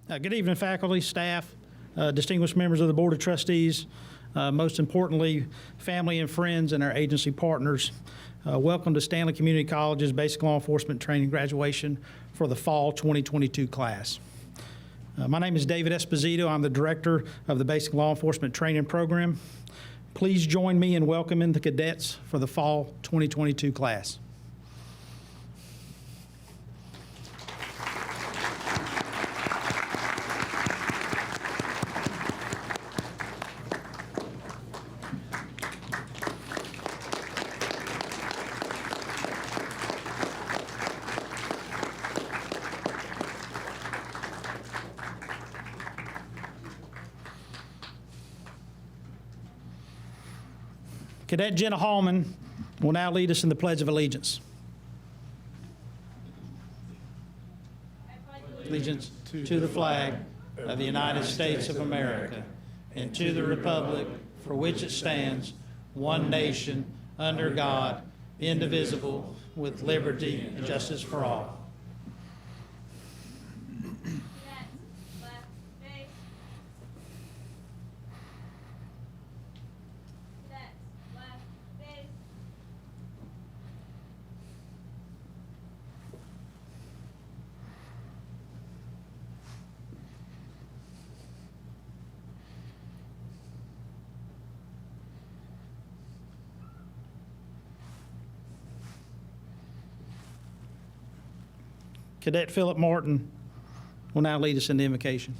Good evening, faculty, staff, distinguished members of the Board of Trustees, most importantly, family and friends and our agency partners. Welcome to Stanley Community College's Basic Law Enforcement Training graduation for the fall 2022 class. My name is David Esposito. I'm the director of the Basic Law Enforcement Training Program. Please join me in welcoming the cadets for the fall 2022 class. Cadet Jenna Hallman will now lead us in the Pledge of Allegiance. Allegiance to the flag of the United States of America and to the republic for which it stands, one nation, under God, indivisible, with liberty and justice for all. Cadet Philip Martin will now lead us in the invocation.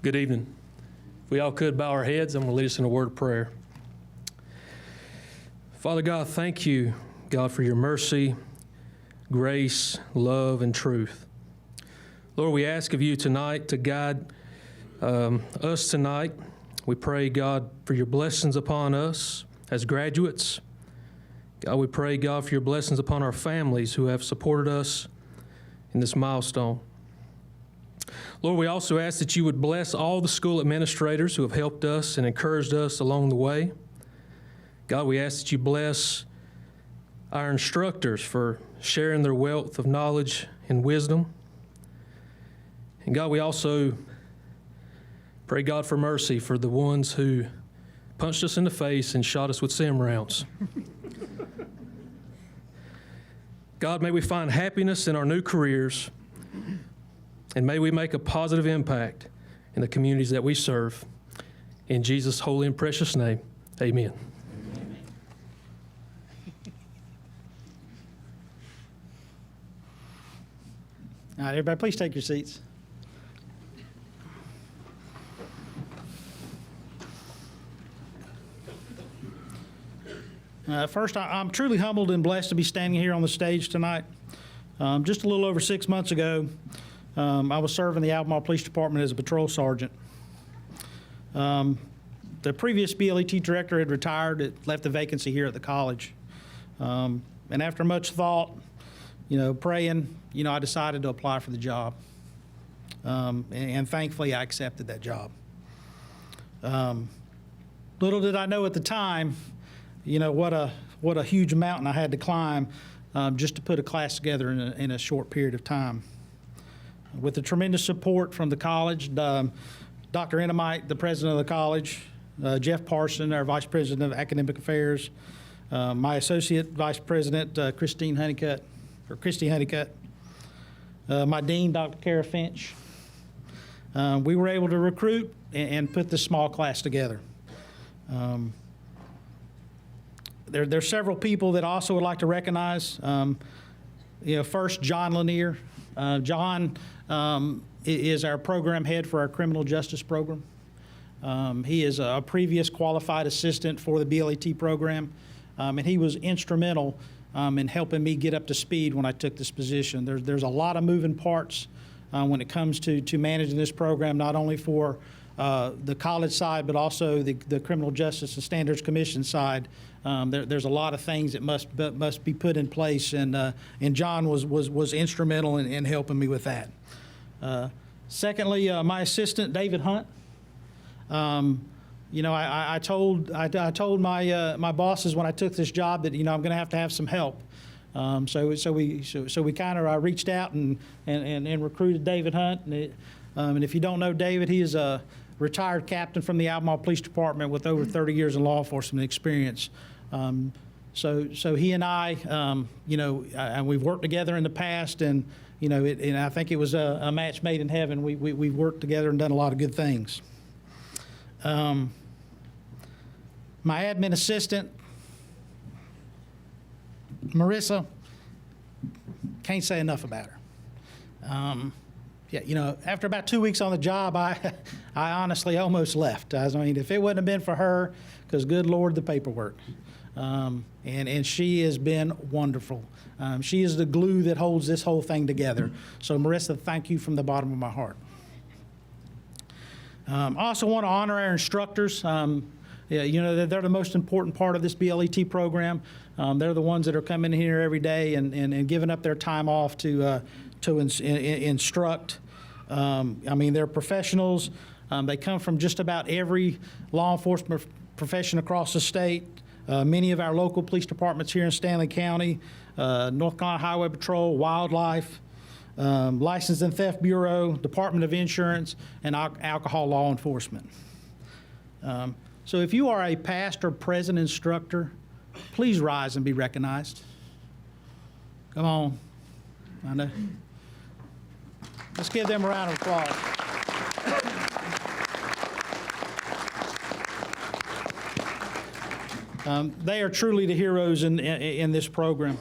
Good evening. If we all could bow our heads, I'm going to lead us in a word of prayer. Father God, thank you, God, for your mercy, grace, love, and truth. Lord, we ask of you tonight to guide us tonight. We pray, God, for your blessings upon us as graduates. God, we pray, God, for your blessings upon our families who have supported us in this milestone. Lord, we also ask that you would bless all the school administrators who have helped us and encouraged us along the way. God, we ask that you bless our instructors for sharing their wealth of knowledge and wisdom. And God, we also pray, God, for mercy for the ones who punched us in the face and shot us with SIM rounds. God, may we find happiness in our new careers, and may we make a positive impact in the communities that we serve. In Jesus' holy and precious name, amen. Amen. All right, everybody, please take your seats. First, I'm truly humbled and blessed to be standing here on the stage tonight. Just a little over 6 months ago, I was serving the Albemarle Police Department as a patrol sergeant. The previous BLET director had retired. It left a vacancy here at the college. And after much thought, praying, I decided to apply for the job. And thankfully, I accepted that job. Little did I know at the time, what a huge mountain I had to climb just to put a class together in a short period of time. With the tremendous support from the college, Dr. Enamite, the president of the college, Jeff Parson, our vice president of academic affairs, my associate vice president, Christy Honeycutt, my dean, Dr. Kara Finch. We were able to recruit and put this small class together. There are several people that I also would like to recognize. First, John Lanier. John is our program head for our criminal justice program. He is a previous qualified assistant for the BLET program, and he was instrumental in helping me get up to speed when I took this position. There's a lot of moving parts when it comes to managing this program, not only for the college side, but also the Criminal Justice and Standards Commission side. There's a lot of things that must be put in place, and John was instrumental in helping me with that. Secondly, my assistant, David Hunt. I told my bosses when I took this job that I'm going to have some help. So we kind of reached out and recruited David Hunt. And if you don't know David, he is a retired captain from the Albemarle Police Department with over 30 years of law enforcement experience. So he and I, and we've worked together in the past, and and I think it was a match made in heaven. We've worked together and done a lot of good things. My admin assistant, Marissa, can't say enough about her. After about 2 weeks on the job, I honestly almost left. I mean, if it wouldn't have been for her, because good Lord, the paperwork. And she has been wonderful. She is the glue that holds this whole thing together. So Marissa, thank you from the bottom of my heart. I also want to honor our instructors. They're the most important part of this BLET program. They're the ones that are coming in here every day and giving up their time off to instruct. They're professionals. They come from just about every law enforcement profession across the state. Many of our local police departments here in Stanley County, North Carolina Highway Patrol, Wildlife, License and Theft Bureau, Department of Insurance, and Alcohol Law Enforcement. So if you are a past or present instructor, please rise and be recognized. Come on. I know. Let's give them a round of applause. They are truly the heroes in this program.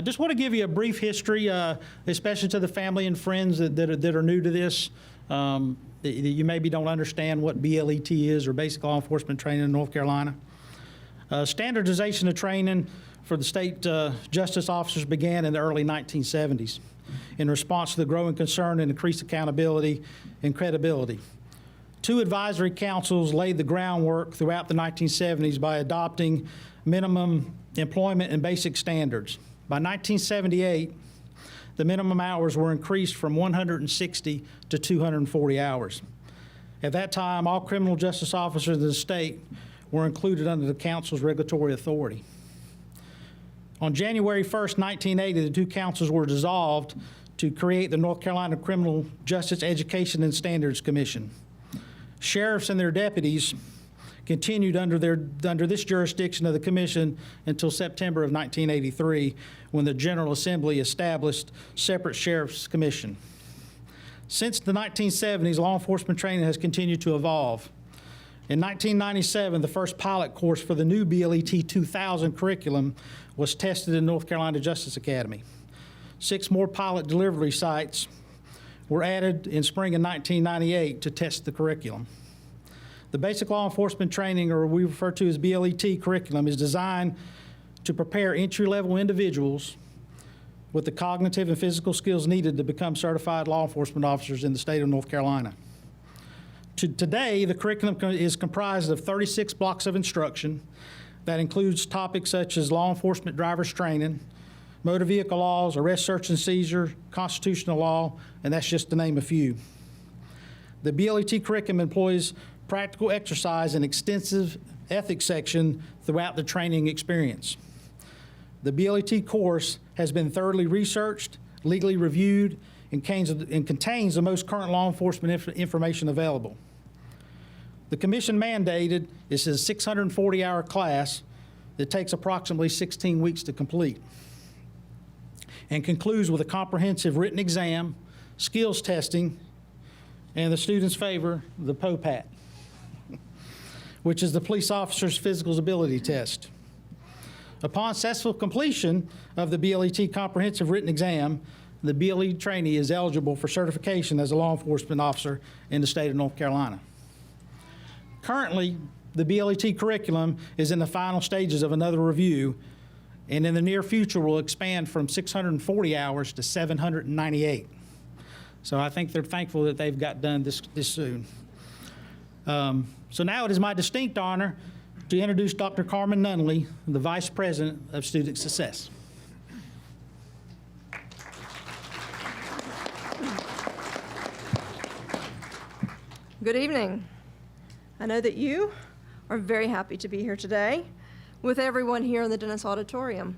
Just want to give you a brief history, especially to the family and friends that are new to this. That you maybe don't understand what BLET is, or Basic Law Enforcement Training in North Carolina. Standardization of training for the state justice officers began in the early 1970s in response to the growing concern and increased accountability and credibility. 2 advisory councils laid the groundwork throughout the 1970s by adopting minimum employment and basic standards. By 1978, the minimum hours were increased from 160 to 240 hours. At that time, all criminal justice officers in the state were included under the council's regulatory authority. On January 1st, 1980, the 2 councils were dissolved to create the North Carolina Criminal Justice Education and Standards Commission. Sheriffs and their deputies continued under this jurisdiction of the commission until September of 1983, when the General Assembly established separate sheriff's commission. Since the 1970s, law enforcement training has continued to evolve. In 1997, the first pilot course for the new BLET 2000 curriculum was tested in North Carolina Justice Academy. 6 more pilot delivery sites were added in spring of 1998 to test the curriculum. The Basic Law Enforcement Training, or we refer to as BLET curriculum, is designed to prepare entry-level individuals with the cognitive and physical skills needed to become certified law enforcement officers in the state of North Carolina. Today, the curriculum is comprised of 36 blocks of instruction that includes topics such as law enforcement driver's training, motor vehicle laws, arrest, search, and seizure, constitutional law, and that's just to name a few. The BLET curriculum employs practical exercise and extensive ethics section throughout the training experience. The BLET course has been thoroughly researched, legally reviewed, and contains the most current law enforcement information available. The commission mandated is a 640-hour class that takes approximately 16 weeks to complete, and concludes with a comprehensive written exam, skills testing, and the students' favor, the POPAT, which is the police officer's physical ability test. Upon successful completion of the BLET comprehensive written exam, the BLET trainee is eligible for certification as a law enforcement officer in the state of North Carolina. Currently, the BLET curriculum is in the final stages of another review, and in the near future will expand from 640 hours to 798. So I think they're thankful that they've got done this soon. So now it is my distinct honor to introduce Dr. Carmen Nunley, the Vice President of Student Success. Good evening. I know that you are very happy to be here today with everyone here in the Dennis Auditorium.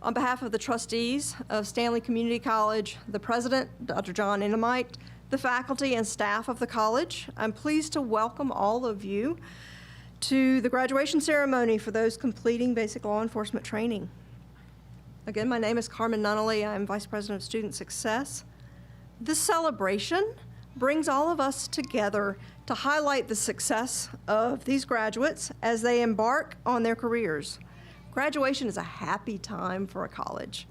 On behalf of the trustees of Stanley Community College, the president, Dr. John Enamite, the faculty and staff of the college, I'm pleased to welcome all of you to the graduation ceremony for those completing basic law enforcement training. Again, my name is Carmen Nunnally. I'm Vice President of Student Success. This celebration brings all of us together to highlight the success of these graduates as they embark on their careers. Graduation is a happy time for a college.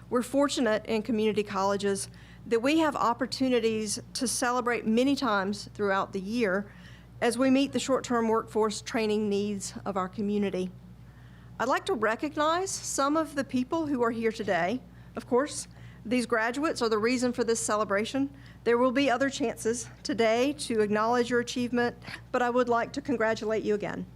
We're fortunate in community colleges that we have opportunities to celebrate many times throughout the year as we meet the short-term workforce training needs of our community. I'd like to recognize some of the people who are here today. Of course, these graduates are the reason for this celebration. There will be other chances today to acknowledge your achievement, but I would like to congratulate you again.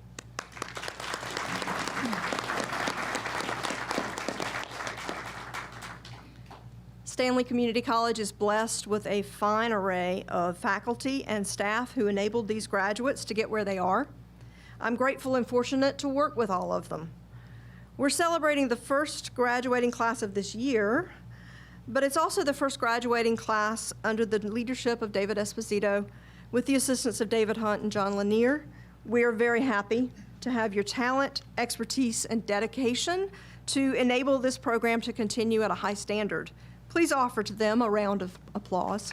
Stanley Community College is blessed with a fine array of faculty and staff who enabled these graduates to get where they are. I'm grateful and fortunate to work with all of them. We're celebrating the first graduating class of this year, but it's also the first graduating class under the leadership of David Esposito with the assistance of David Hunt and John Lanier. We are very happy to have your talent, expertise, and dedication to enable this program to continue at a high standard. Please offer to them a round of applause.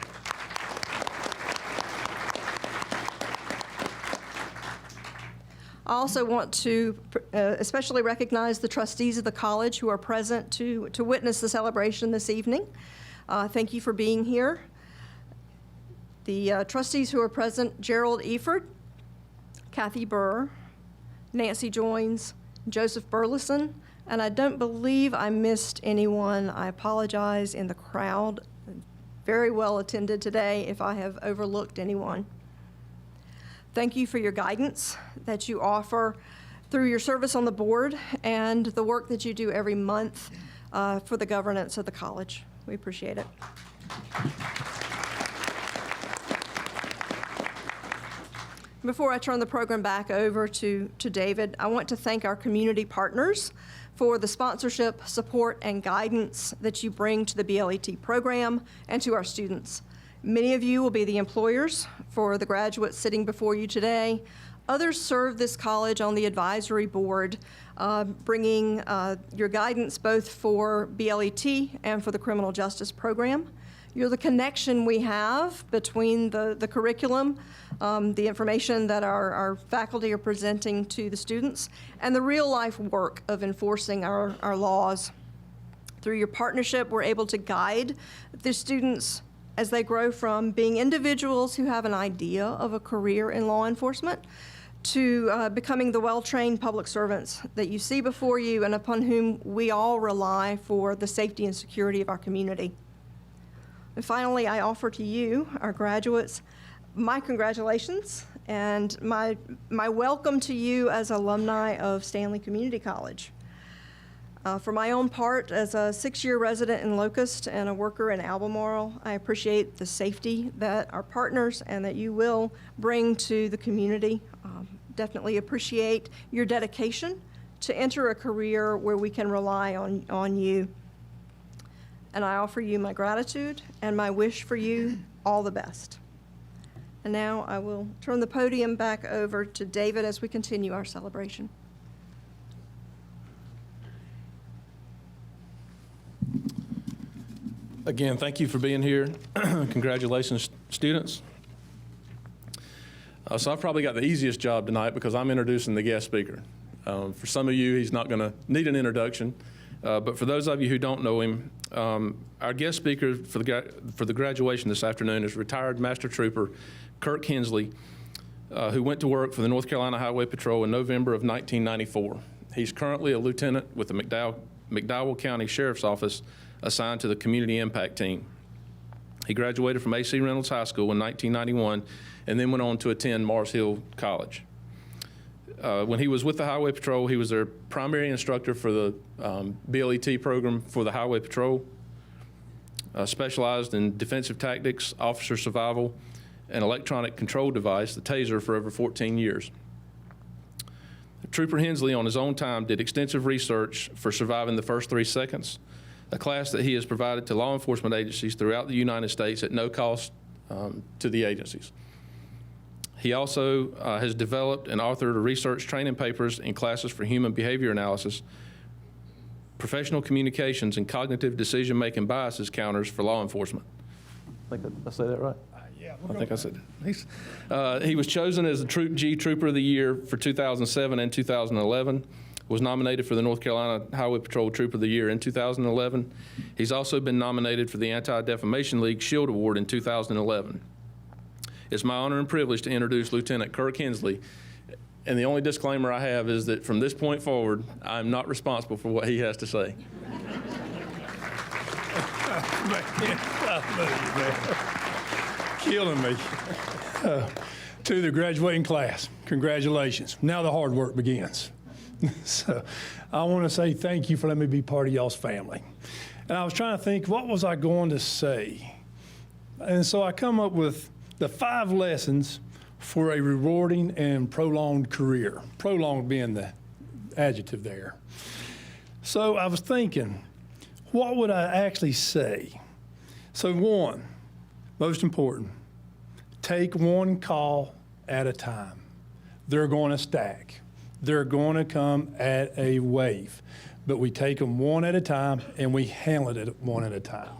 I also want to especially recognize the trustees of the college who are present to witness the celebration this evening. Thank you for being here. The trustees who are present: Gerald Eford, Kathy Burr, Nancy Joins, Joseph Burleson, and I don't believe I missed anyone. I apologize in the crowd. Very well attended today if I have overlooked anyone. Thank you for your guidance that you offer through your service on the board and the work that you do every month for the governance of the college. We appreciate it. Before I turn the program back over to David, I want to thank our community partners for the sponsorship, support, and guidance that you bring to the BLET program and to our students. Many of you will be the employers for the graduates sitting before you today. Others serve this college on the advisory board, bringing your guidance both for BLET and for the criminal justice program. You're the connection we have between the curriculum, the information that our faculty are presenting to the students, and the real-life work of enforcing our laws. Through your partnership, we're able to guide the students as they grow from being individuals who have an idea of a career in law enforcement to becoming the well-trained public servants that you see before you and upon whom we all rely for the safety and security of our community. And finally, I offer to you, our graduates, my congratulations and my welcome to you as alumni of Stanley Community College. For my own part, as a 6-year resident in Locust and a worker in Albemarle, I appreciate the safety that our partners and that you will bring to the community. Definitely appreciate your dedication to enter a career where we can rely on you. And I offer you my gratitude and my wish for you all the best. And now I will turn the podium back over to David as we continue our celebration. Again, thank you for being here. Congratulations, students. So I've probably got the easiest job tonight because I'm introducing the guest speaker. For some of you, he's not going to need an introduction. But for those of you who don't know him, our guest speaker for the graduation this afternoon is retired Master Trooper Kirk Hensley, who went to work for the North Carolina Highway Patrol in November of 1994. He's currently a lieutenant with the McDowell County Sheriff's Office assigned to the Community Impact Team. He graduated from AC Reynolds High School in 1991 and then went on to attend Mars Hill College. When he was with the Highway Patrol, he was their primary instructor for the BLET program for the Highway Patrol, specialized in defensive tactics, officer survival, and electronic control device, the TASER, for over 14 years. Trooper Hensley, on his own time, did extensive research for surviving the first 3 seconds, a class that he has provided to law enforcement agencies throughout the United States at no cost to the agencies. He also has developed and authored research training papers and classes for human behavior analysis, professional communications, and cognitive decision-making biases counters for law enforcement. I think I said that right? Yeah. I think I said that. He was chosen as the Troop G Trooper of the Year for 2007 and 2011, was nominated for the North Carolina Highway Patrol Trooper of the Year in 2011. He's also been nominated for the Anti-Defamation League Shield Award in 2011. It's my honor and privilege to introduce Lieutenant Kirk Hensley. And the only disclaimer I have is that from this point forward, I'm not responsible for what he has to say. Killing me. To the graduating class, congratulations. Now the hard work begins. So I want to say thank you for letting me be part of y'all's family. And I was trying to think, what was I going to say? And so I come up with the 5 lessons for a rewarding and prolonged career. Prolonged being the adjective there. So I was thinking, what would I actually say? So 1, most important, take one call at a time. They're going to stack. They're going to come at a wave. But we take them one at a time and we handle it one at a time.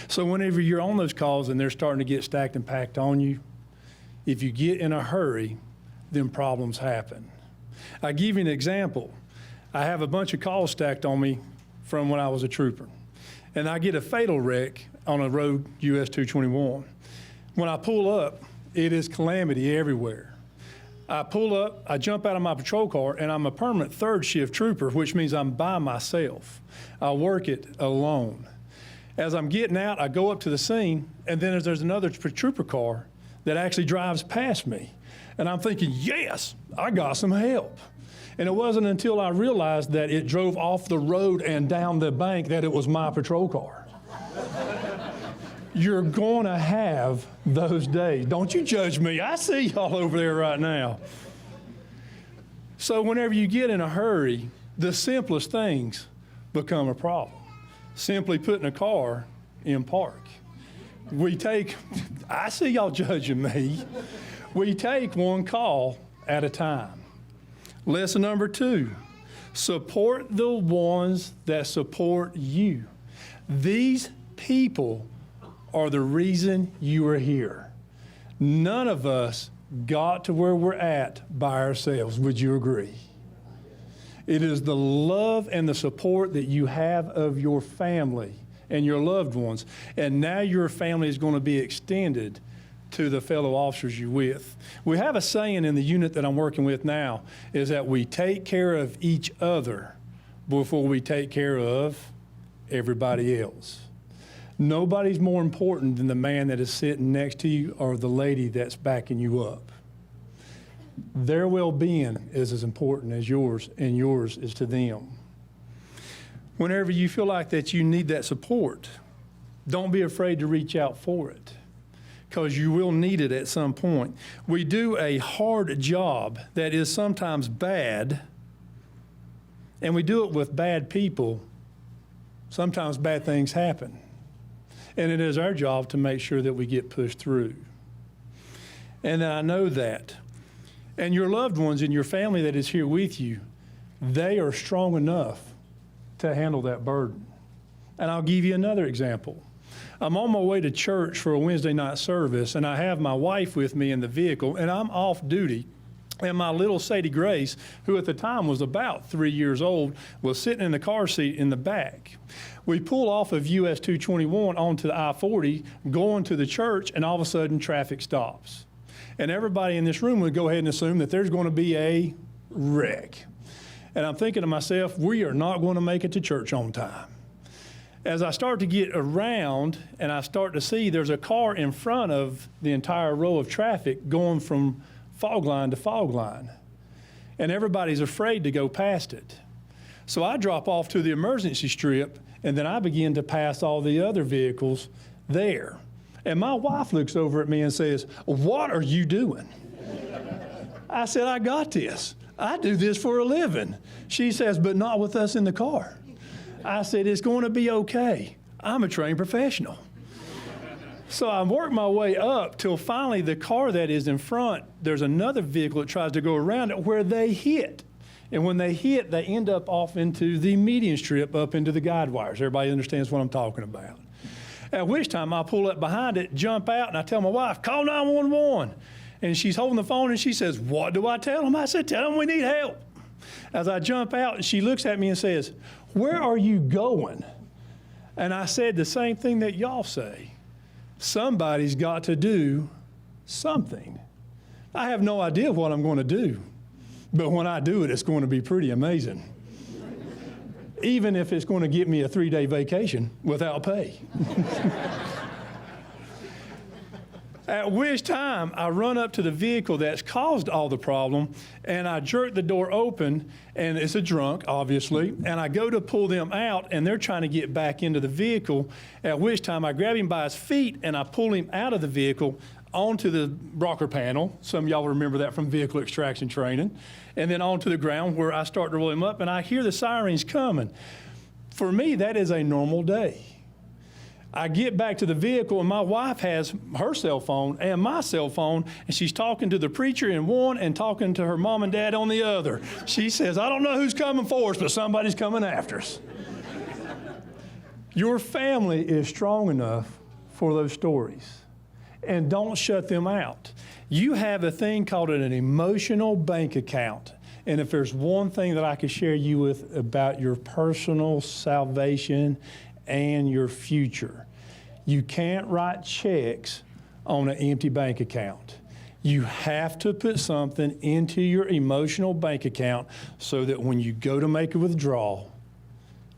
So whenever you're on those calls and they're starting to get stacked and packed on you, if you get in a hurry, then problems happen. I'll give you an example. I have a bunch of calls stacked on me from when I was a trooper. And I get a fatal wreck on a road US 221. When I pull up, it is calamity everywhere. I pull up, I jump out of my patrol car, and I'm a permanent 3rd shift trooper, which means I'm by myself. I work it alone. As I'm getting out, I go up to the scene, and then there's another trooper car that actually drives past me. And I'm thinking, yes, I got some help. And it wasn't until I realized that it drove off the road and down the bank that it was my patrol car. You're going to have those days. Don't you judge me. I see y'all over there right now. So whenever you get in a hurry, the simplest things become a problem. Simply putting a car in park. I see y'all judging me. We take one call at a time. Lesson number 2, support the ones that support you. These people are the reason you are here. None of us got to where we're at by ourselves. Would you agree? It is the love and the support that you have of your family and your loved ones. And now your family is going to be extended to the fellow officers you're with. We have a saying in the unit that I'm working with now is that we take care of each other before we take care of everybody else. Nobody's more important than the man that is sitting next to you or the lady that's backing you up. Their well-being is as important as yours, and yours is to them. Whenever you feel like that you need that support, don't be afraid to reach out for it, because you will need it at some point. We do a hard job that is sometimes bad, and we do it with bad people. Sometimes bad things happen. And it is our job to make sure that we get pushed through. And I know that. And your loved ones and your family that is here with you, they are strong enough to handle that burden. And I'll give you another example. I'm on my way to church for a Wednesday night service, and I have my wife with me in the vehicle, and I'm off duty. And my little Sadie Grace, who at the time was about 3 years old, was sitting in the car seat in the back. We pull off of US 221 onto the I-40, going to the church, and all of a sudden traffic stops. And everybody in this room would go ahead and assume that there's going to be a wreck. And I'm thinking to myself, we are not going to make it to church on time. As I start to get around and I start to see there's a car in front of the entire row of traffic going from fog line to fog line. And everybody's afraid to go past it. So I drop off to the emergency strip, and then I begin to pass all the other vehicles there. And my wife looks over at me and says, "What are you doing?" I said, "I got this. I do this for a living. She says, but not with us in the car. I said, it's going to be okay. I'm a trained professional. So I worked my way up till finally the car that is in front, there's another vehicle that tries to go around it where they hit. And when they hit, they end up off into the median strip up into the guide wires. Everybody understands what I'm talking about. At which time I pull up behind it, jump out, and I tell my wife, call 911. And she's holding the phone and she says, what do I tell them? I said, tell them we need help. As I jump out, she looks at me and says, where are you going? And I said the same thing that y'all say. Somebody's got to do something. I have no idea what I'm going to do, but when I do it, it's going to be pretty amazing. Even if it's going to get me a 3-day vacation without pay. At which time, I run up to the vehicle that's caused all the problem, and I jerk the door open, and it's a drunk, obviously, and I go to pull them out, and they're trying to get back into the vehicle, at which time I grab him by his feet, and I pull him out of the vehicle onto the rocker panel. Some of y'all remember that from vehicle extraction training. And then onto the ground where I start to roll him up, and I hear the sirens coming. For me, that is a normal day. I get back to the vehicle, and my wife has her cell phone and my cell phone, and she's talking to the preacher in one and talking to her mom and dad on the other. She says, I don't know who's coming for us, but somebody's coming after us. Your family is strong enough for those stories, and don't shut them out. You have a thing called an emotional bank account. And if there's one thing that I could share you with about your personal salvation and your future, you can't write checks on an empty bank account. You have to put something into your emotional bank account so that when you go to make a withdrawal,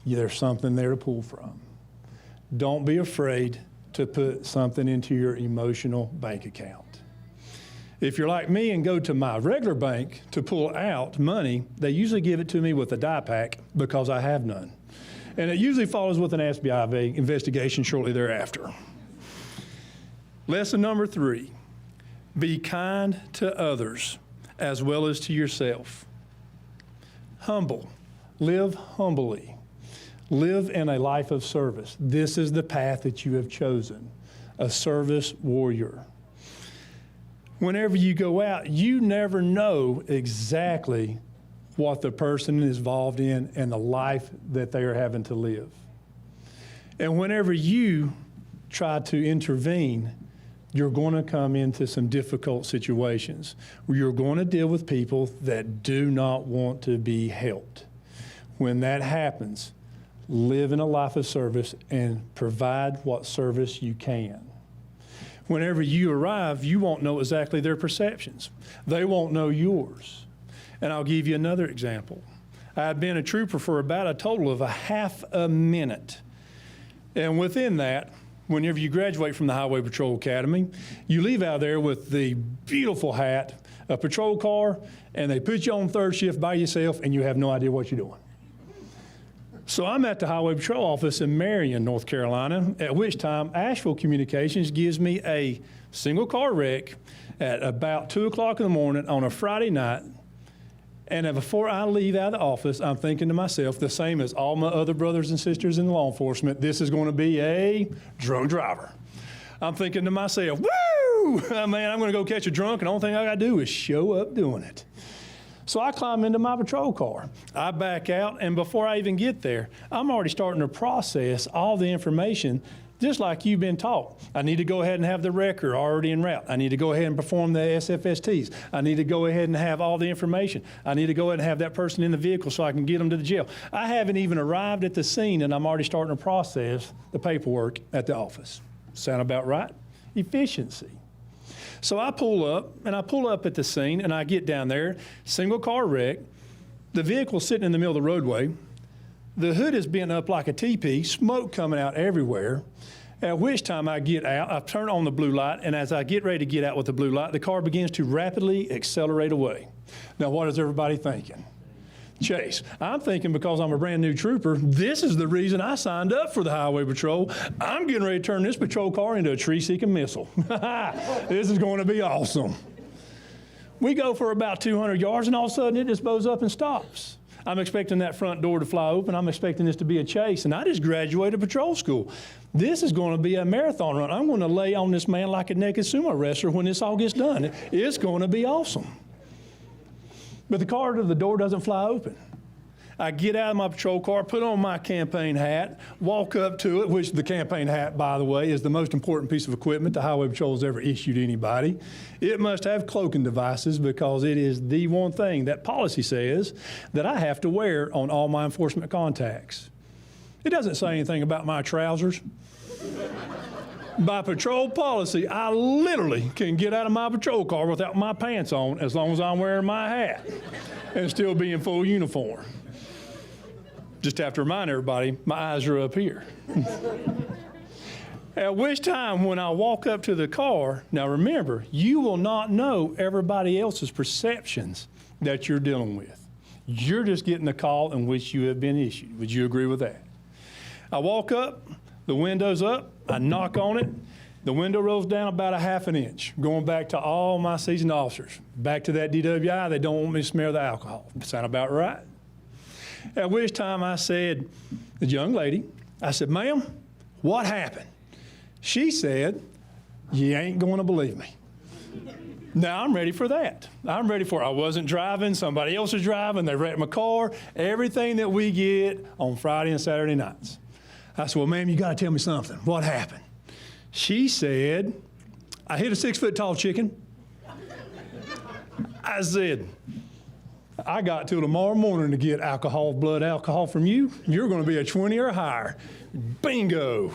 there's something there to pull from. Don't be afraid to put something into your emotional bank account. If you're like me and go to my regular bank to pull out money, they usually give it to me with a die pack because I have none. And it usually follows with an FBI investigation shortly thereafter. Lesson number 3, be kind to others as well as to yourself. Humble, live humbly. Live in a life of service. This is the path that you have chosen, a service warrior. Whenever you go out, you never know exactly what the person is involved in and the life that they are having to live. And whenever you try to intervene, you're going to come into some difficult situations where you're going to deal with people that do not want to be helped. When that happens, live in a life of service and provide what service you can. Whenever you arrive, you won't know exactly their perceptions. They won't know yours. And I'll give you another example. I've been a trooper for about a total of a half a minute. And within that, whenever you graduate from the Highway Patrol Academy, you leave out there with the beautiful hat, a patrol car, and they put you on third shift by yourself, and you have no idea what you're doing. So I'm at the Highway Patrol office in Marion, North Carolina, at which time Asheville Communications gives me a single car wreck at about 2 o'clock in the morning on a Friday night. And before I leave out of the office, I'm thinking to myself, the same as all my other brothers and sisters in law enforcement, this is going to be a drunk driver. I'm thinking to myself, woo! Man, I'm going to go catch a drunk, and the only thing I got to do is show up doing it. So I climb into my patrol car. I back out, and before I even get there, I'm already starting to process all the information just like you've been taught. I need to go ahead and have the record already en route. I need to go ahead and perform the SFSTs. I need to go ahead and have all the information. I need to go ahead and have that person in the vehicle so I can get them to the jail. I haven't even arrived at the scene, and I'm already starting to process the paperwork at the office. Sound about right? Efficiency. So I pull up at the scene, and I get down there, single car wreck. The vehicle's sitting in the middle of the roadway. The hood is bent up like a teepee, smoke coming out everywhere, at which time I get out, I turn on the blue light, and as I get ready to get out with the blue light, the car begins to rapidly accelerate away. Now, what is everybody thinking? Chase. I'm thinking because I'm a brand new trooper, this is the reason I signed up for the Highway Patrol. I'm getting ready to turn this patrol car into a tree-seeking missile. This is going to be awesome. We go for about 200 yards, and all of a sudden it just bows up and stops. I'm expecting that front door to fly open. I'm expecting this to be a chase, and I just graduated patrol school. This is going to be a marathon run. I'm going to lay on this man like a naked sumo wrestler when this all gets done. It's going to be awesome. But the car to the door doesn't fly open. I get out of my patrol car, put on my campaign hat, walk up to it, which the campaign hat, by the way, is the most important piece of equipment the Highway Patrol has ever issued to anybody. It must have cloaking devices because it is the one thing that policy says that I have to wear on all my enforcement contacts. It doesn't say anything about my trousers. By patrol policy, I literally can get out of my patrol car without my pants on as long as I'm wearing my hat and still be in full uniform. Just have to remind everybody, my eyes are up here. At which time, when I walk up to the car, now remember, you will not know everybody else's perceptions that you're dealing with. You're just getting the call in which you have been issued. Would you agree with that? I walk up, the window's up, I knock on it, the window rolls down about a half an inch, going back to all my seasoned officers. Back to that DWI, they don't want me to smell the alcohol. Sound about right? At which time I said, the young lady, I said, ma'am, what happened? She said, you ain't going to believe me. Now I'm ready for that. I'm ready for it. I wasn't driving, somebody else was driving, they wrecked my car, everything that we get on Friday and Saturday nights. I said, well, ma'am, you got to tell me something. What happened? She said, I hit a 6-foot-tall chicken. I said, I got till tomorrow morning to get blood alcohol from you. You're going to be a 20 or higher. Bingo.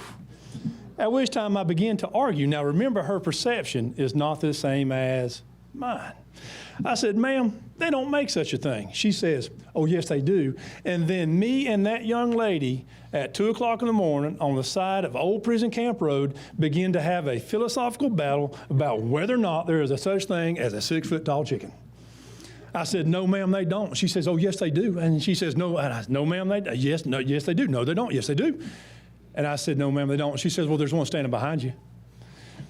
At which time I began to argue. Now remember, her perception is not the same as mine. I said, ma'am, they don't make such a thing. She says, oh, yes, they do. And then me and that young lady at 2 o'clock in the morning on the side of Old Prison Camp Road begin to have a philosophical battle about whether or not there is a such thing as a 6-foot-tall chicken. I said, no, ma'am, they don't. She says, oh, yes, they do. And she says, no, and I said, no, ma'am, they don't. Yes, no, yes, they do. No, they don't. Yes, they do. And I said, no, ma'am, they don't. She says, well, there's one standing behind you.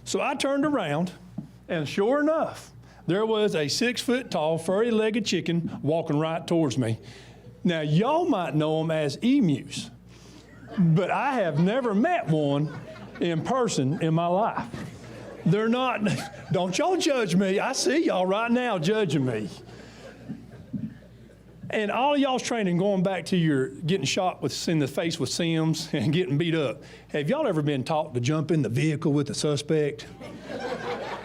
So I turned around, and sure enough, there was a 6-foot-tall, furry-legged chicken walking right towards me. Now, y'all might know them as emus, but I have never met one in person in my life. They're not, don't y'all judge me. I see y'all right now judging me. And all of y'all's training, going back to your getting shot in the face with Sims and getting beat up, have y'all ever been taught to jump in the vehicle with the suspect?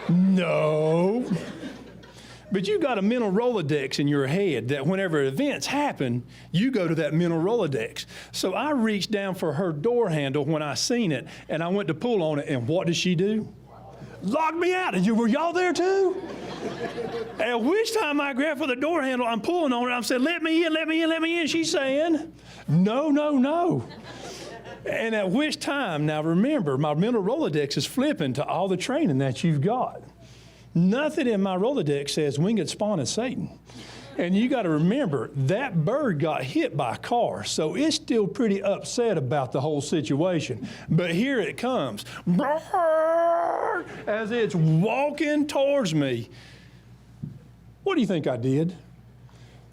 No. But you got a mental Rolodex in your head that whenever events happen, you go to that mental Rolodex. So I reached down for her door handle when I seen it, and I went to pull on it, and what did she do? Locked me out. Were y'all there too? At which time I grabbed for the door handle, I'm pulling on it, I'm saying, let me in, let me in, let me in. She's saying, no, no, no. And at which time, now remember, my mental Rolodex is flipping to all the training that you've got. Nothing in my Rolodex says winged spawn is Satan. And you got to remember, that bird got hit by a car, so it's still pretty upset about the whole situation. But here it comes, as it's walking towards me. What do you think I did?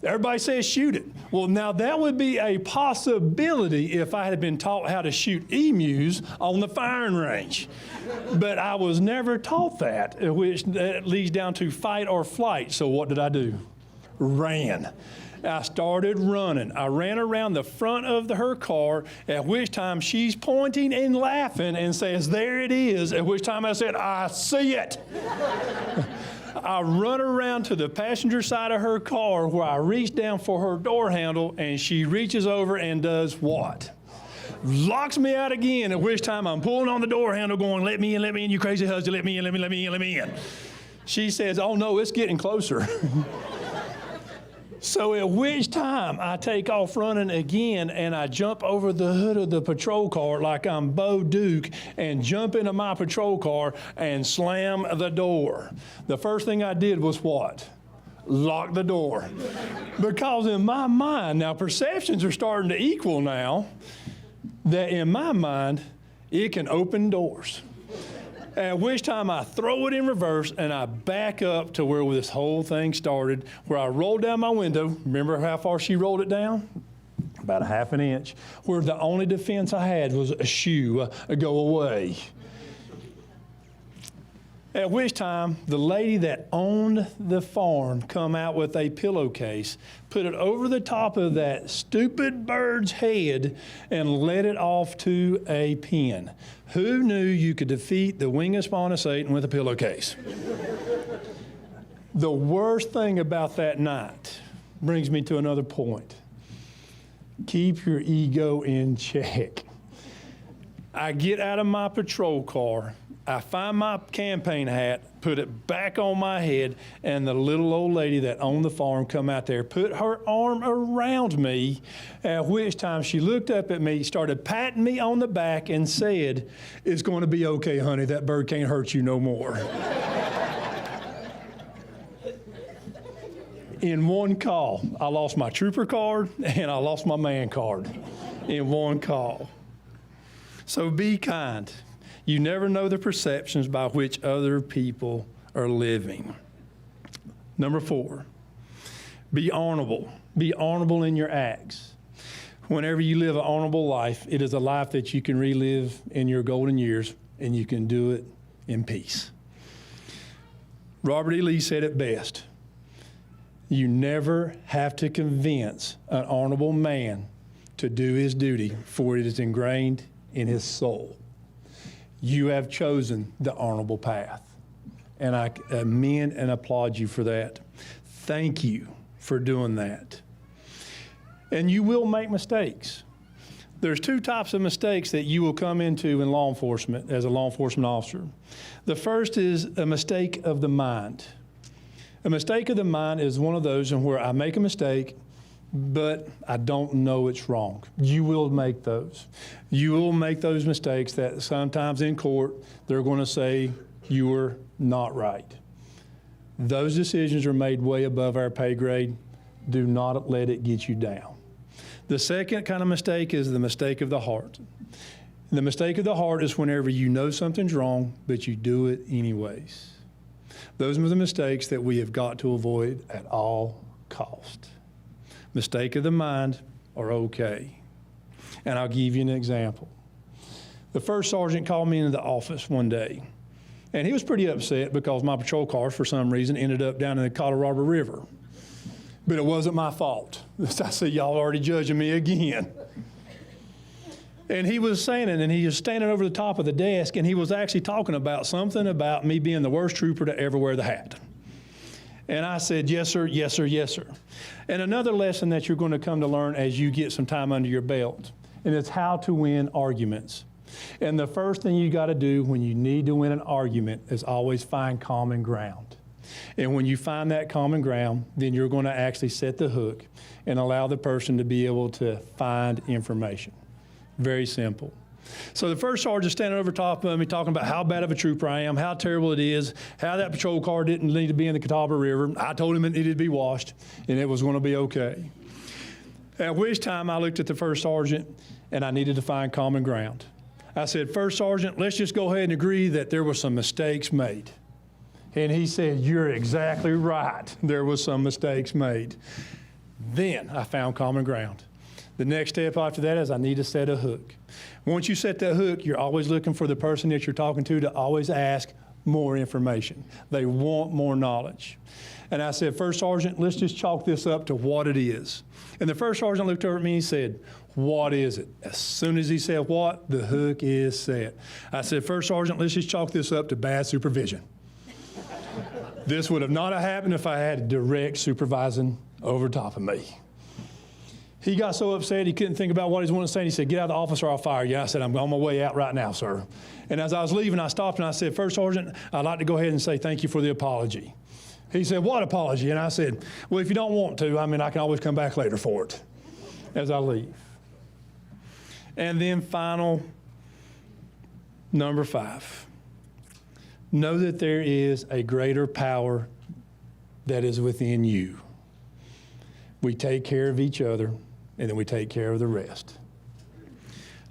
Everybody says shoot it. Well, now that would be a possibility if I had been taught how to shoot emus on the firing range. But I was never taught that, which leads down to fight or flight. So what did I do? Ran. I started running. I ran around the front of her car, at which time she's pointing and laughing and says, there it is, at which time I said, I see it. I run around to the passenger side of her car where I reach down for her door handle, and she reaches over and does what? Locks me out again, at which time I'm pulling on the door handle going, let me in, you crazy husband, let me in, let me in. She says, oh no, it's getting closer. So at which time I take off running again, and I jump over the hood of the patrol car like I'm Bo Duke and jump into my patrol car and slam the door. The first thing I did was what? Lock the door. Because in my mind, now perceptions are starting to equal now, that in my mind, it can open doors. At which time I throw it in reverse and I back up to where this whole thing started, where I rolled down my window. Remember how far she rolled it down? About a half an inch. Where the only defense I had was a shoe, a go away. At which time, the lady that owned the farm come out with a pillowcase, put it over the top of that stupid bird's head, and led it off to a pen. Who knew you could defeat the wing and spawn of Satan with a pillowcase? The worst thing about that night brings me to another point. Keep your ego in check. I get out of my patrol car, I find my campaign hat, put it back on my head, and the little old lady that owned the farm come out there, put her arm around me, at which time she looked up at me, started patting me on the back, and said, "It's going to be okay, honey. That bird can't hurt you no more." In one call, I lost my trooper card and I lost my man card in one call. So be kind. You never know the perceptions by which other people are living. Number 4, be honorable. Be honorable in your acts. Whenever you live an honorable life, it is a life that you can relive in your golden years, and you can do it in peace. Robert E. Lee said it best. You never have to convince an honorable man to do his duty, for it is ingrained in his soul. You have chosen the honorable path, and I commend and applaud you for that. Thank you for doing that. And you will make mistakes. There's 2 types of mistakes that you will come into in law enforcement as a law enforcement officer. The first is a mistake of the mind. A mistake of the mind is one of those in where I make a mistake, but I don't know it's wrong. You will make those. You will make those mistakes that sometimes in court, they're going to say you were not right. Those decisions are made way above our pay grade. Do not let it get you down. The second kind of mistake is the mistake of the heart. The mistake of the heart is whenever you know something's wrong, but you do it anyways. Those are the mistakes that we have got to avoid at all cost. Mistake of the mind are okay. And I'll give you an example. The first sergeant called me into the office one day, and he was pretty upset because my patrol cars, for some reason, ended up down in the Colorado River. But it wasn't my fault. I said, y'all already judging me again. And he was saying it, and he was standing over the top of the desk, and he was actually talking about something about me being the worst trooper to ever wear the hat. And I said, yes, sir, yes, sir, yes, sir. And another lesson that you're going to come to learn as you get some time under your belt, and it's how to win arguments. And the first thing you got to do when you need to win an argument is always find common ground. And when you find that common ground, then you're going to actually set the hook and allow the person to be able to find information. Very simple. So the first sergeant standing over top of me talking about how bad of a trooper I am, how terrible it is, how that patrol car didn't need to be in the Catawba River. I told him it needed to be washed, and it was going to be okay. At which time I looked at the first sergeant, and I needed to find common ground. I said, First Sergeant, let's just go ahead and agree that there were some mistakes made. And he said, you're exactly right. There was some mistakes made. Then I found common ground. The next step after that is I need to set a hook. Once you set that hook, you're always looking for the person that you're talking to always ask more information. They want more knowledge. And I said, First Sergeant, let's just chalk this up to what it is. And the first sergeant looked over at me and said, what is it? As soon as he said what, the hook is set. I said, First Sergeant, let's just chalk this up to bad supervision. This would have not have happened if I had direct supervising over top of me. He got so upset he couldn't think about what he wanted to say. He said, get out of the office or I'll fire you. I said, I'm on my way out right now, sir. And as I was leaving, I stopped and I said, First Sergeant, I'd like to go ahead and say thank you for the apology. He said, what apology? And I said, well, if you don't want to, I can always come back later for it as I leave. And then final, number 5. Know that there is a greater power that is within you. We take care of each other, and then we take care of the rest.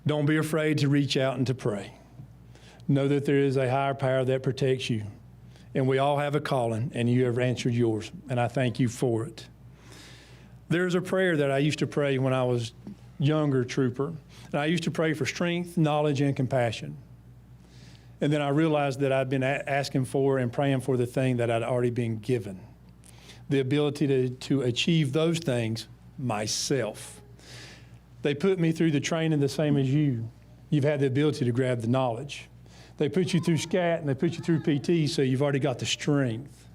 Don't be afraid to reach out and to pray. Know that there is a higher power that protects you. And we all have a calling, and you have answered yours, and I thank you for it. There's a prayer that I used to pray when I was younger trooper, and I used to pray for strength, knowledge, and compassion. And then I realized that I'd been asking for and praying for the thing that I'd already been given, the ability to achieve those things myself. They put me through the training the same as you. You've had the ability to grab the knowledge. They put you through SCAT and they put you through PT, so you've already got the strength.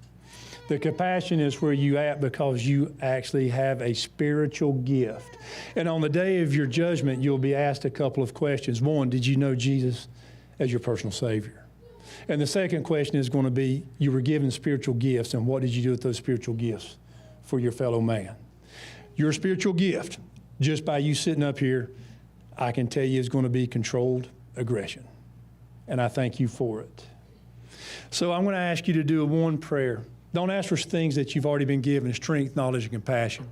The compassion is where you at because you actually have a spiritual gift. And on the day of your judgment, you'll be asked a couple of questions. One, did you know Jesus as your personal Savior? And the second question is going to be, you were given spiritual gifts, and what did you do with those spiritual gifts for your fellow man? Your spiritual gift, just by you sitting up here, I can tell you is going to be controlled aggression. And I thank you for it. So I'm going to ask you to do one prayer. Don't ask for things that you've already been given, strength, knowledge, and compassion.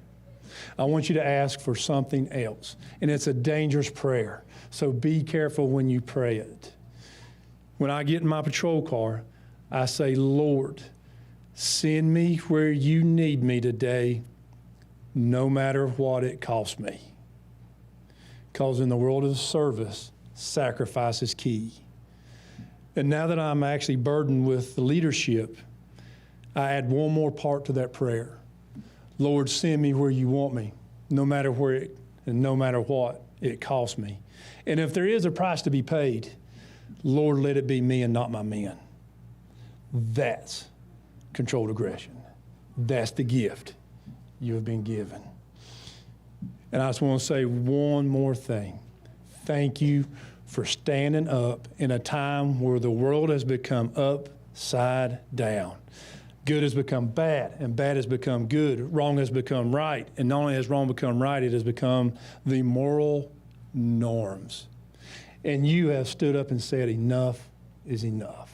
I want you to ask for something else. And it's a dangerous prayer. So be careful when you pray it. When I get in my patrol car, I say, Lord, send me where you need me today, no matter what it costs me. Because in the world of service, sacrifice is key. And now that I'm actually burdened with the leadership, I add one more part to that prayer. Lord, send me where you want me, no matter where it and no matter what it costs me. And if there is a price to be paid, Lord, let it be me and not my men. That's controlled aggression. That's the gift you have been given. And I just want to say one more thing. Thank you for standing up in a time where the world has become upside down. Good has become bad, and bad has become good. Wrong has become right, and not only has wrong become right, it has become the moral norms. And you have stood up and said, enough is enough.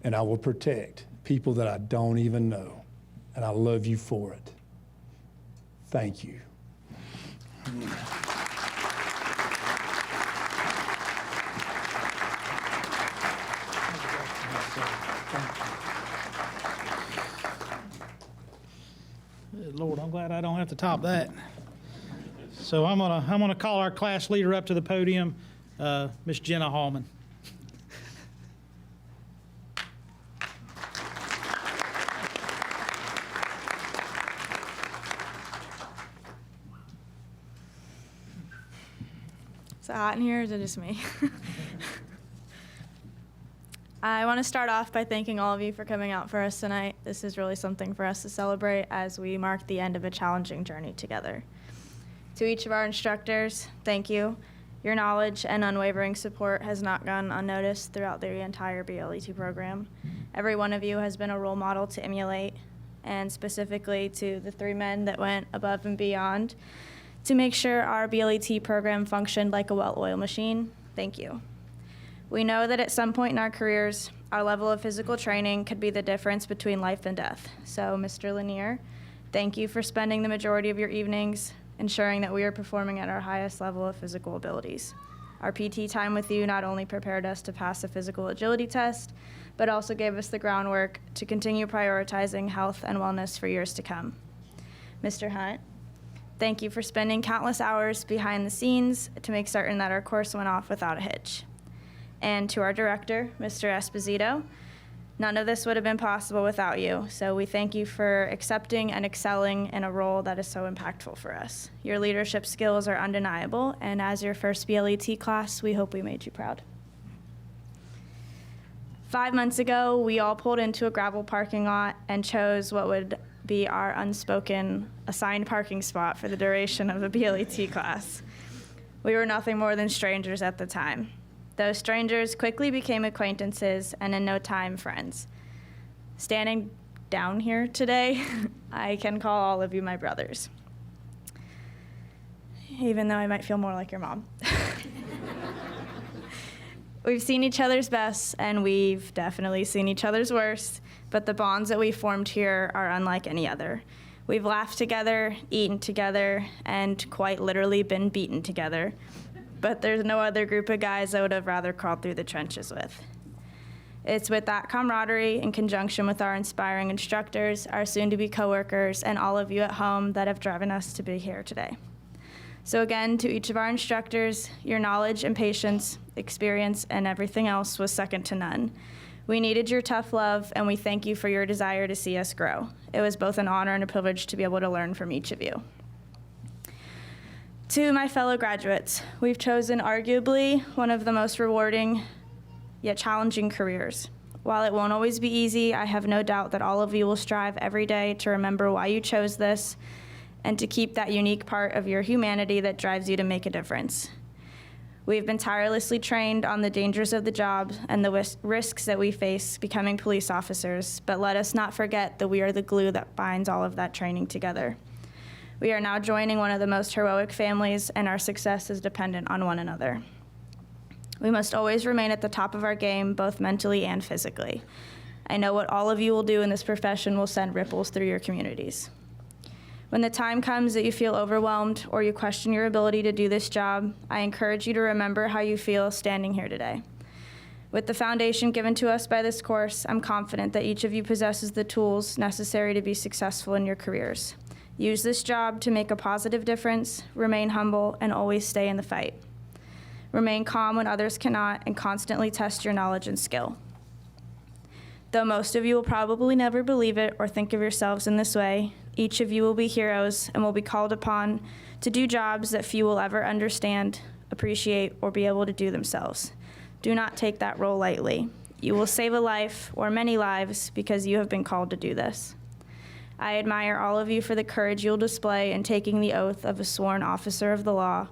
And I will protect people that I don't even know, and I love you for it. Thank you. Lord, I'm glad I don't have to top that. So I'm gonna call our class leader up to the podium, Miss Jenna Hallman. Is it hot in here, or is it just me? I want to start off by thanking all of you for coming out for us tonight. This is really something for us to celebrate as we mark the end of a challenging journey together. To each of our instructors, thank you. Your knowledge and unwavering support has not gone unnoticed throughout the entire BLET program. Every one of you has been a role model to emulate, and specifically to the 3 men that went above and beyond to make sure our BLET program functioned like a well-oiled machine. Thank you. We know that at some point in our careers, our level of physical training could be the difference between life and death. So, Mr. Lanier, thank you for spending the majority of your evenings ensuring that we are performing at our highest level of physical abilities. Our PT time with you not only prepared us to pass a physical agility test, but also gave us the groundwork to continue prioritizing health and wellness for years to come. Mr. Hunt, thank you for spending countless hours behind the scenes to make certain that our course went off without a hitch. And to our director, Mr. Esposito, none of this would have been possible without you, so we thank you for accepting and excelling in a role that is so impactful for us. Your leadership skills are undeniable, and as your first BLET class, we hope we made you proud. 5 months ago, we all pulled into a gravel parking lot and chose what would be our unspoken assigned parking spot for the duration of a BLET class. We were nothing more than strangers at the time. Those strangers quickly became acquaintances and in no time, friends. Standing down here today, I can call all of you my brothers, even though I might feel more like your mom. We've seen each other's best, and we've definitely seen each other's worst, but the bonds that we formed here are unlike any other. We've laughed together, eaten together, and quite literally been beaten together. but there's no other group of guys I would have rather crawled through the trenches with. It's with that camaraderie in conjunction with our inspiring instructors, our soon-to-be coworkers, and all of you at home that have driven us to be here today. So again, to each of our instructors, your knowledge and patience, experience, and everything else was second to none. We needed your tough love, and we thank you for your desire to see us grow. It was both an honor and a privilege to be able to learn from each of you. To my fellow graduates, we've chosen arguably one of the most rewarding yet challenging careers. While it won't always be easy, I have no doubt that all of you will strive every day to remember why you chose this and to keep that unique part of your humanity that drives you to make a difference. We've been tirelessly trained on the dangers of the job and the risks that we face becoming police officers, but let us not forget that we are the glue that binds all of that training together. We are now joining one of the most heroic families, and our success is dependent on one another. We must always remain at the top of our game, both mentally and physically. I know what all of you will do in this profession will send ripples through your communities. When the time comes that you feel overwhelmed or you question your ability to do this job, I encourage you to remember how you feel standing here today. With the foundation given to us by this course, I'm confident that each of you possesses the tools necessary to be successful in your careers. Use this job to make a positive difference, remain humble, and always stay in the fight. Remain calm when others cannot, and constantly test your knowledge and skill. Though most of you will probably never believe it or think of yourselves in this way, each of you will be heroes and will be called upon to do jobs that few will ever understand, appreciate, or be able to do themselves. Do not take that role lightly. You will save a life or many lives because you have been called to do this. I admire all of you for the courage you'll display in taking the oath of a sworn officer of the law,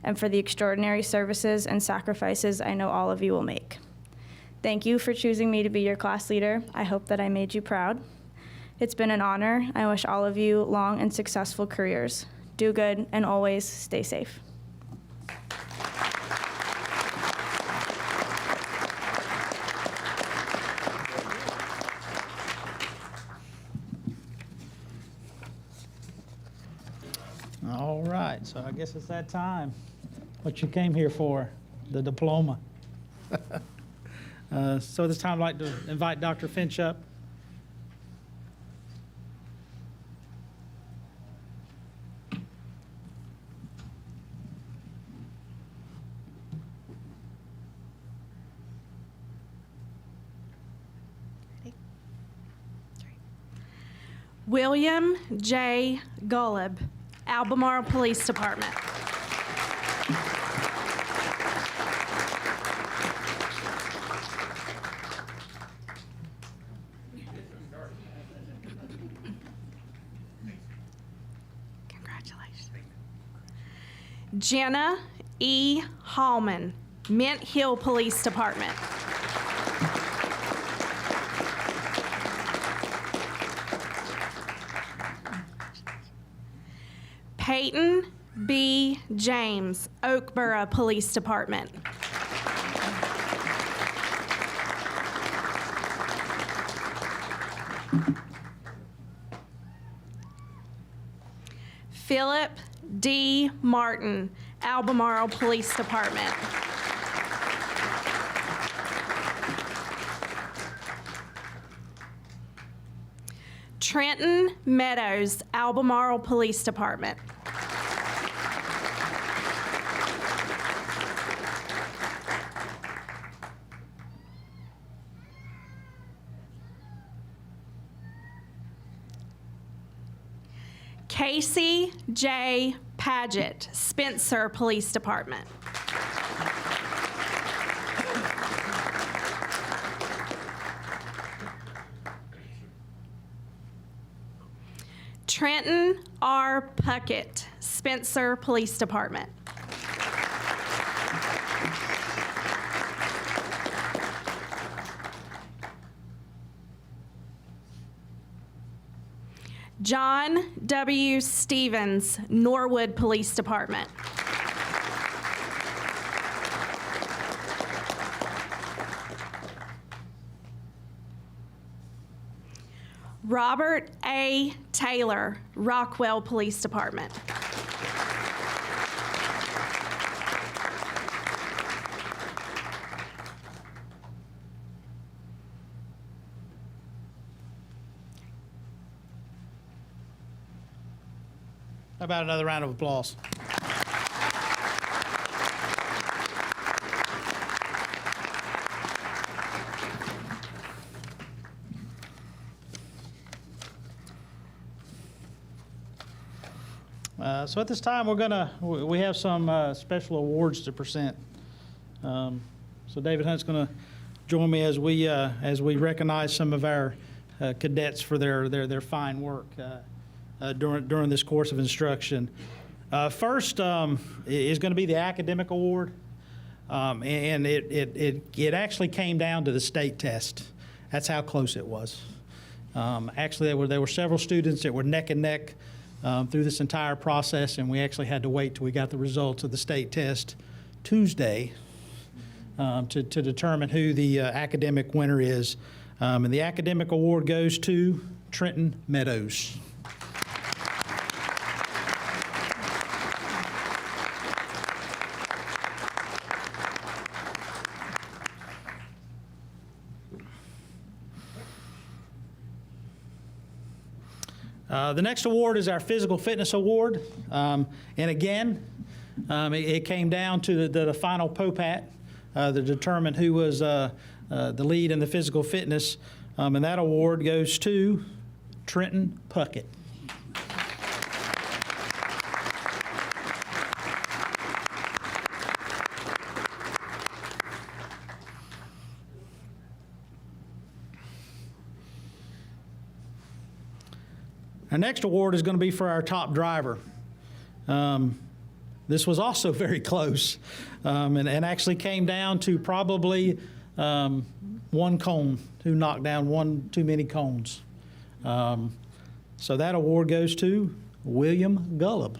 and for the extraordinary services and sacrifices I know all of you will make. Thank you for choosing me to be your class leader. I hope that I made you proud. It's been an honor. I wish all of you long and successful careers. Do good and always stay safe. All right, so I guess it's that time. What you came here for, the diploma. So this time I'd like to invite Dr. Finch up. William J. Gullib, Albemarle Police Department. Congratulations. Jenna E. Hallman, Mint Hill Police Department. Peyton B. James, Oakboro Police Department. Philip D. Martin, Albemarle Police Department. Trenton Meadows, Albemarle Police Department. Casey J. Paget, Spencer Police Department. Trenton R. Puckett, Spencer Police Department. John W. Stevens, Norwood Police Department. Robert A. Taylor, Rockwell Police Department. How about another round of applause? So at this time, we have some special awards to present. So David Hunt's going to join me as we recognize some of our cadets for their fine work during this course of instruction. First is going to be the academic award, and it actually came down to the state test. That's how close it was. Actually, there were several students that were neck and neck through this entire process, and we actually had to wait till we got the results of the state test Tuesday to determine who the academic winner is. And the academic award goes to Trenton Meadows. The next award is our Physical Fitness Award. And again, it came down to the final POPAT to determine who was the lead in the physical fitness. And that award goes to Trenton Puckett. Our next award is going to be for our top driver. This was also very close and actually came down to probably one cone, who knocked down one too many cones. So that award goes to William Gullub.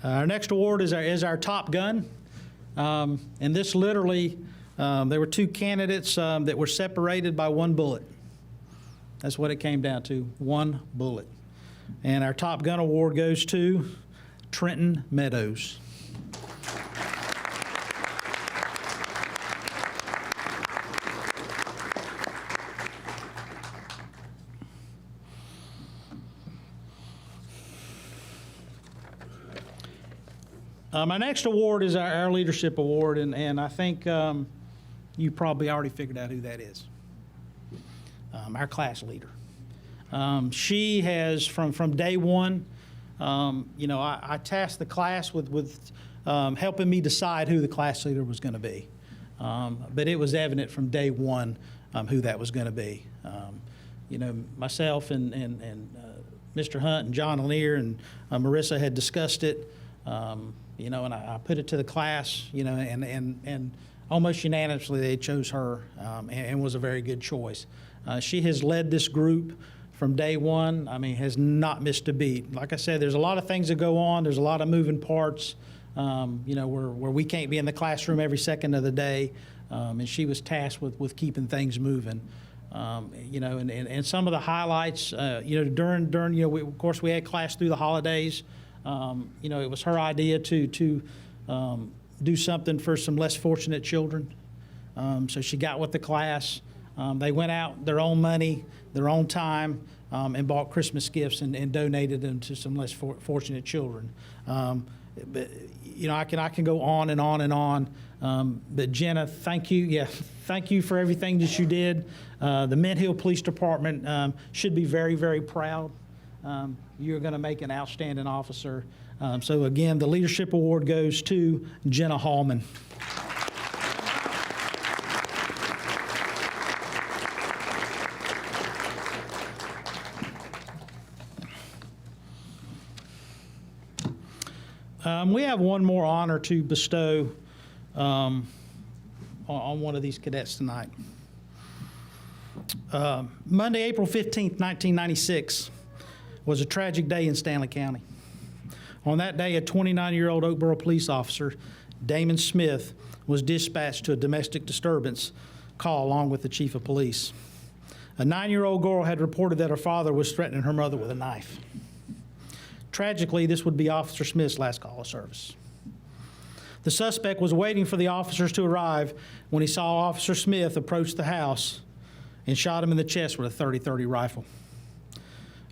Our next award is our Top Gun. And this literally, there were two candidates that were separated by one bullet. That's what it came down to, one bullet. And our Top Gun award goes to Trenton Meadows. My next award is our Leadership Award, and I think you probably already figured out who that is. Our class leader. She has, from day one, I tasked the class with helping me decide who the class leader was going to be. But it was evident from day one who that was going to be. Myself and Mr. Hunt and John Lanier and Marissa had discussed it. And I put it to the class, and almost unanimously they chose her and was a very good choice. She has led this group from day one. Has not missed a beat. Like I said, there's a lot of things that go on. There's a lot of moving parts, where we can't be in the classroom every second of the day. And she was tasked with keeping things moving. And some of the highlights, during of course we had class through the holidays. It was her idea to do something for some less fortunate children. So she got with the class. They went out their own money, their own time, and bought Christmas gifts and donated them to some less fortunate children. But I can go on and on and on. But Jenna, thank you. Yeah, thank you for everything that you did. The Mint Hill Police Department should be very, very proud. You're going to make an outstanding officer. So again, the Leadership Award goes to Jenna Hallman. We have one more honor to bestow on one of these cadets tonight. Monday, April 15th, 1996 was a tragic day in Stanley County. On that day, a 29-year-old Oakboro police officer, Damon Smith, was dispatched to a domestic disturbance call along with the chief of police. A 9-year-old girl had reported that her father was threatening her mother with a knife. Tragically, this would be Officer Smith's last call of service. The suspect was waiting for the officers to arrive when he saw Officer Smith approach the house and shot him in the chest with a .30-30 rifle.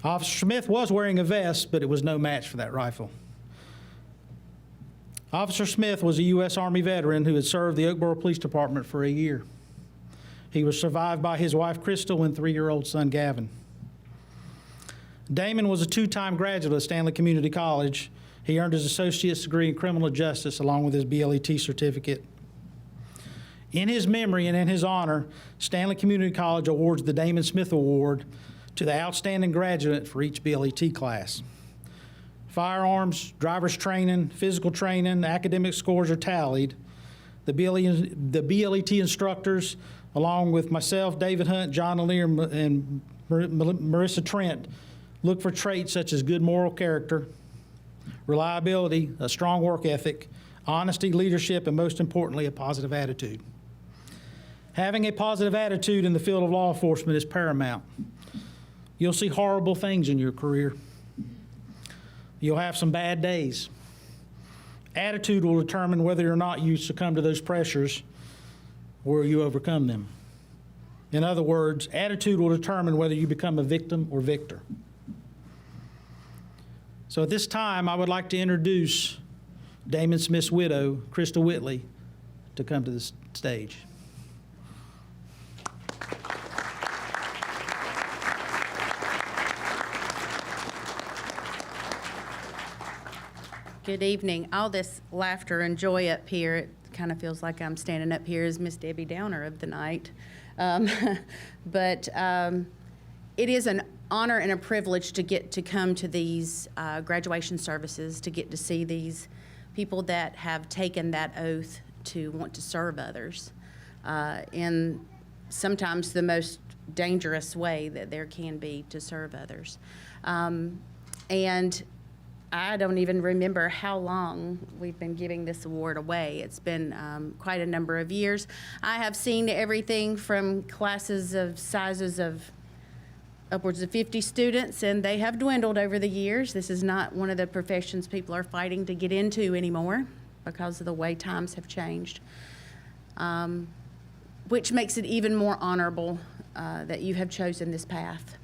Officer Smith was wearing a vest, but it was no match for that rifle. Officer Smith was a U.S. Army veteran who had served the Oakboro Police Department for a year. He was survived by his wife, Crystal, and 3-year-old son, Gavin. Damon was a 2-time graduate of Stanley Community College. He earned his associate's degree in criminal justice along with his BLET certificate. In his memory and in his honor, Stanley Community College awards the Damon Smith Award to the outstanding graduate for each BLET class. Firearms, driver's training, physical training, academic scores are tallied. The BLET instructors, along with myself, David Hunt, John Lanier, and Marissa Trent, look for traits such as good moral character, reliability, a strong work ethic, honesty, leadership, and most importantly, a positive attitude. Having a positive attitude in the field of law enforcement is paramount. You'll see horrible things in your career. You'll have some bad days. Attitude will determine whether or not you succumb to those pressures or you overcome them. In other words, attitude will determine whether you become a victim or victor. So at this time, I would like to introduce Damon Smith's widow, Crystal Whitley, to come to the stage. Good evening. All this laughter and joy up here, it kind of feels like I'm standing up here as Miss Debbie Downer of the night. But it is an honor and a privilege to get to come to these graduation services, to get to see these people that have taken that oath to want to serve others in sometimes the most dangerous way that there can be to serve others. And I don't even remember how long we've been giving this award away. It's been quite a number of years. I have seen everything from classes of sizes of upwards of 50 students, and they have dwindled over the years. This is not one of the professions people are fighting to get into anymore because of the way times have changed, which makes it even more honorable that you have chosen this path.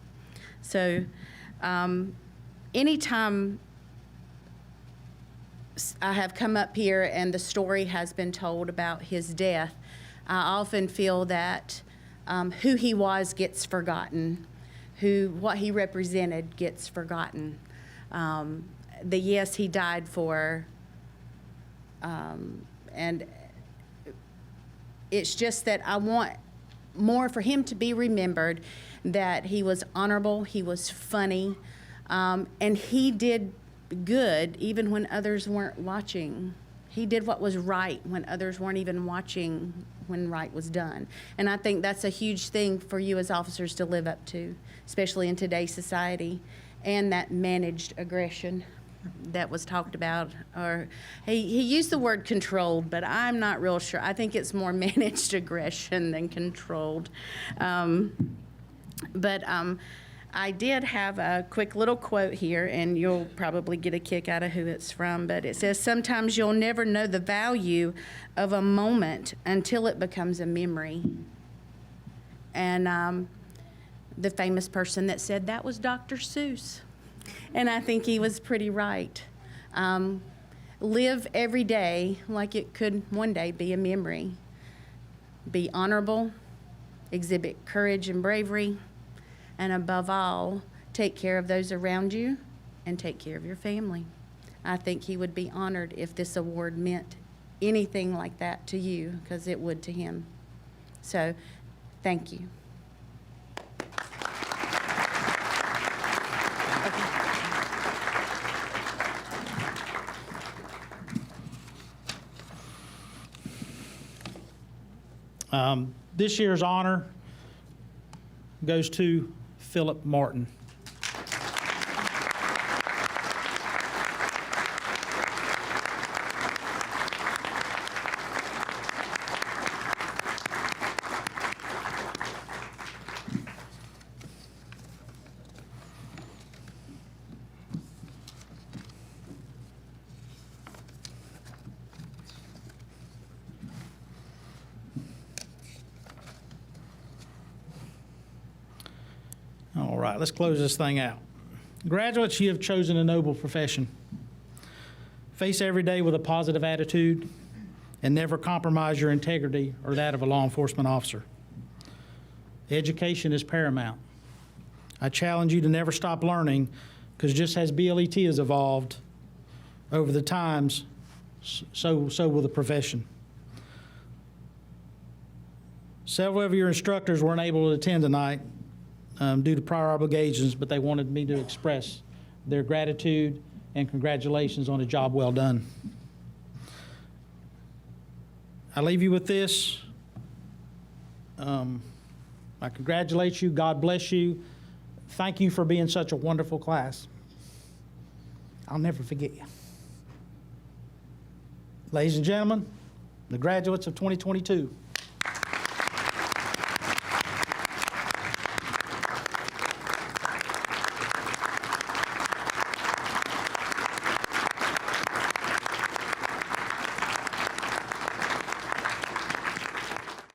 So anytime I have come up here and the story has been told about his death, I often feel that who he was gets forgotten, what he represented gets forgotten. Yes, he died for, and it's just that I want more for him to be remembered, that he was honorable, he was funny, and he did good even when others weren't watching. He did what was right when others weren't even watching when right was done. And I think that's a huge thing for you as officers to live up to, especially in today's society, and that managed aggression that was talked about. Or he used the word controlled, but I'm not real sure. I think it's more managed aggression than controlled. I did have a quick little quote here, and you'll probably get a kick out of who it's from, but it says, "Sometimes you'll never know the value of a moment until it becomes a memory." And the famous person that said that was Dr. Seuss. And I think he was pretty right. Live every day like it could one day be a memory. Be honorable, exhibit courage and bravery, and above all, take care of those around you and take care of your family. I think he would be honored if this award meant anything like that to you, because it would to him. So, thank you. This year's honor goes to Philip Martin. All right, let's close this thing out. Graduates, you have chosen a noble profession. Face every day with a positive attitude and never compromise your integrity or that of a law enforcement officer. Education is paramount. I challenge you to never stop learning, because just as BLET has evolved over the times, so will the profession. Several of your instructors weren't able to attend tonight due to prior obligations, but they wanted me to express their gratitude and congratulations on a job well done. I leave you with this. I congratulate you. God bless you. Thank you for being such a wonderful class. I'll never forget you. Ladies and gentlemen, the graduates of 2022.